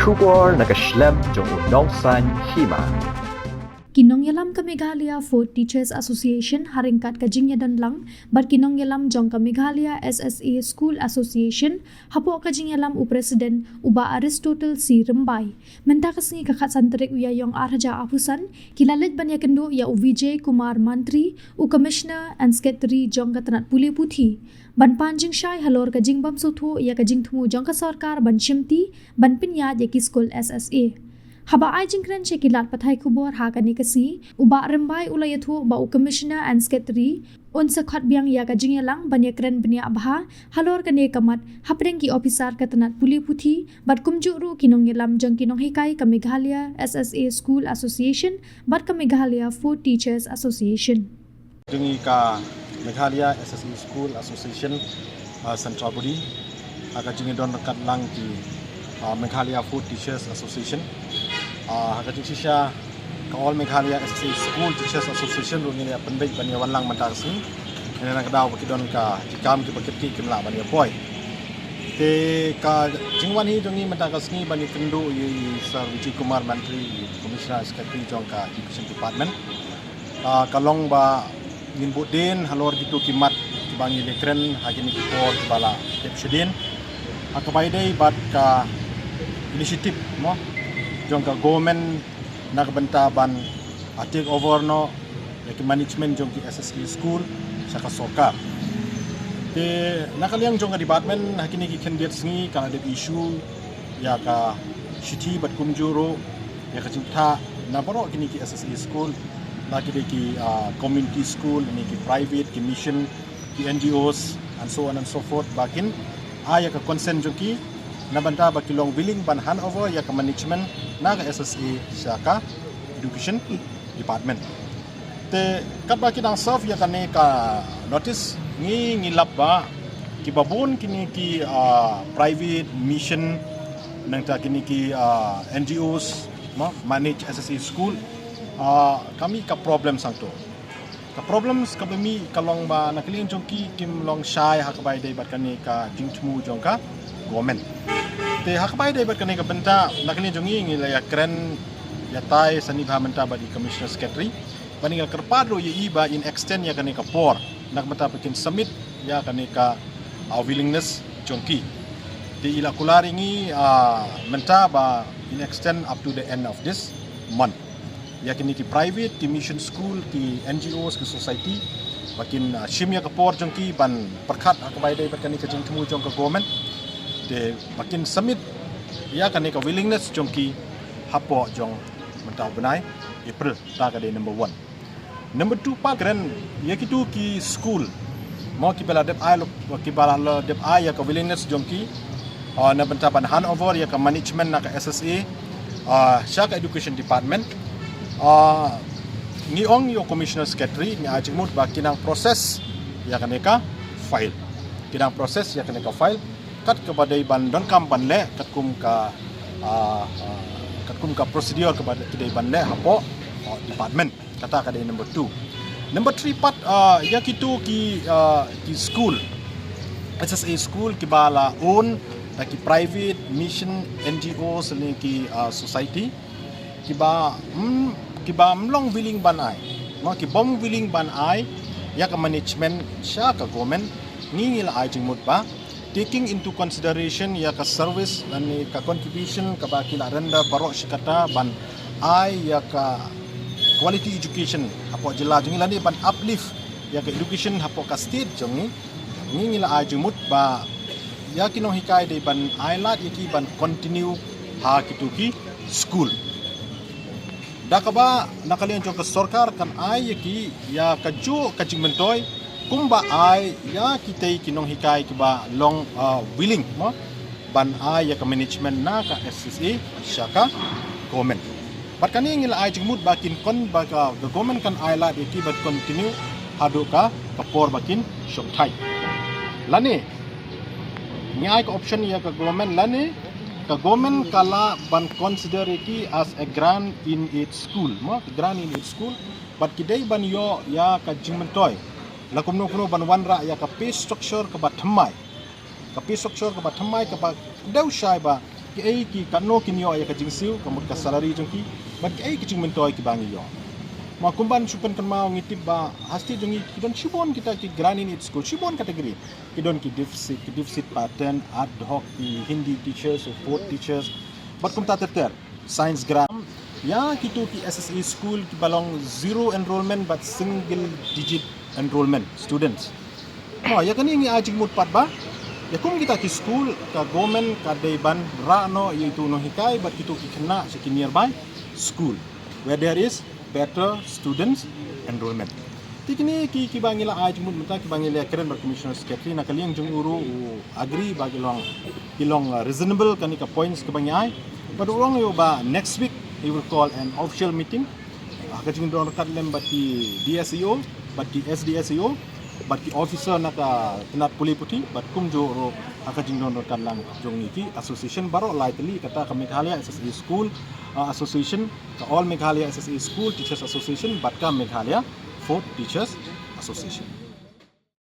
Shubor nakaslem jong unong san hima. Kinong yalam ka Meghalaya Food Teachers Association haringkat ka jingya dan lang bar kinong yalam jong ka Meghalaya SSA School Association hapo ka jingya lam u President uba Aristotle C. Rembay menta kasngi kakat santarik uya yong arja apusan kilalit banya kendo ya u Vijay Kumar Mantri u Commissioner and Secretary jong ka tanat puli puthi ban panjing syai halor ka jingbam sotho ya ka jingtmu jong ka sarkar ban shimti ban pinyad ya ki school SSA Haba ay jingkren che kilat patay kubor ha kani kasi uba rembay ulayathu ba u Commissioner and Secretary unsa khat biang ya ka jingya lang banya kren banya abha halor kani kamat hapreng ki officer ka tanat puli puthi bat kumjuru kinong yelam jong kinong hikai ka Meghalaya SSA School Association bat ka Meghalaya Food Teachers Association Jungi ka Meghalaya SSA School Association Central Body aga jungi don kat lang ki Meghalaya Food Teachers Association Haka sisya ka all Meghalaya SSA School Teachers Association rung ini penbait bani walang mantarsi ini nak daw bakidon ka jikam ki bakiti kimla bani boy te ka jingwan hi jongi mantakasni bani kendu yi Sir Vijay Kumar Mantri Commissioner Secretary jong ka Education Department kalong ba ngin budin halor gitu kimat bangi lekren hagini kipor kibala kepshedin akabaidai bat ka inisiatif mo jong ka government nagbantaban take over no like management jong ki SSA school sa kasokar te nakaliang jong ka department hakini ki candidates ngi kana de issue ya ka city bat kumjuro ya ka cinta na baro kini ki SSA school lagi de ki community school ni ki private ki mission ki NGOs and so on and so forth bakin aya ka consent jong ki nabanta ba kilong willing ban handover ya ka management na ka SSA sa ka education department te kat ba kinang serve ya kane ka notice ngilap ba kibabun kini ki private mission nang ta kini ki NGOs manage SSA school kami ka problem sang to ka problems ka bami kalong ba nakalin jong ki kim long shai hakabay day bat kani ka jingtmu jong ka government te hakbay day bat kani ka benta nakani jongi ngila ya kren ya tai sani bha menta ba di Commissioner Secretary bani ka karpado ya iba in extend ya kani ka por nakmata pekin submit ya kani ka willingness jongki te ila kulari ngi menta ba in extend up to the end of this month ya kini ki private ki mission school ki NGOs ki society bakin shimya ka por jongki ban perkhat hakbay day bat kani ka jingtmu jong ka government de makin submit ya kan ka willingness jong ki hapo jong mentau benai April ta ka de number 1 number 2 pa kren ya kitu ki school mo ki bala dep ai ki bala lo dep ai ya ka willingness jong ki na bentaban handover ya ka management na ka SSA sha ka education department ni ong yo Commissioner Secretary ni ajimut ba kinang proses ya kan ka file kinang proses ya kan ka file kat kepada ban don kam ban le kat kum ka procedure kepada kedai ban le hapo department kata kadai number 2 number 3 part ya kitu ki school SSA school ki bala own ki private mission NGOs ni ki society ki ba mlong willing ban ai mo ki bom willing ban ai ya ka management sya ka government ngingil ai jingmut ba taking into consideration ya ka service ani ka contribution ka bakila renda barok shikata ban ai ya ka quality education apo jela jungi lani ban uplift ya ka education apo ka state jungi ngila ajumut ba ya kinong hikai de ban ai lat yaki ban continue ha kituki school dakaba nakalian jong ka sarkar kan ai yaki ya ka ju ka jingmentoy kumba ai ya kita kinong hikai kiba long willing mo ban ai ya ka management na ka SSA syaka government bat kani ngila ai jingmut bakin kon ba ka government kan ai la ki bat continue hadu ka kapor bakin shop thai lani ni ai ka option ya ka government lani ka government kala ban consider ki as a grant in its school mo grant in its school bat kidai ban yo ya ka jingmentoy lakum no kuno ban wanra ya ka pay structure ka bathamai ka pay structure ka bathamai ka ba daw shay ba ki ai ki kanno kinyo ay ka jingsiu kamut ka salary jong ki bat ki ai ki jing mentoy ki bangi yo ma kumban supen kan mau ngitip ba hasti jongi kidon shibon kita ki granin it school shibon kategori kidon ki deficit pattern ad hoc ki hindi teachers or fourth teachers but kum ta ter science gram ya kitu ki SSE school ki balong zero enrollment but single digit enrollment students no ya kani ngi ajing mut pat ba ya kum kita ki school ka government ka dayban ra no itu no hikai but kitu ki kena ki nearby school where there is better students enrollment. Tikini ki bangila aj mut mata ki bangila keren bar commissioner secretary na kaliang jung uru agree bagi long reasonable kani ka points ke bangi ai. But orang yo ba next week he will call an official meeting. Ka jung don kat lem bati DSEO, bati SDSEO, bati officer na ka tenat puli puti, bat kum jo ro ka jung don kat lang jung iki association baro lightly kata ka Meghalaya SSE school association ka all Meghalaya SSE school teachers association bat ka Meghalaya Fourth Teachers Association.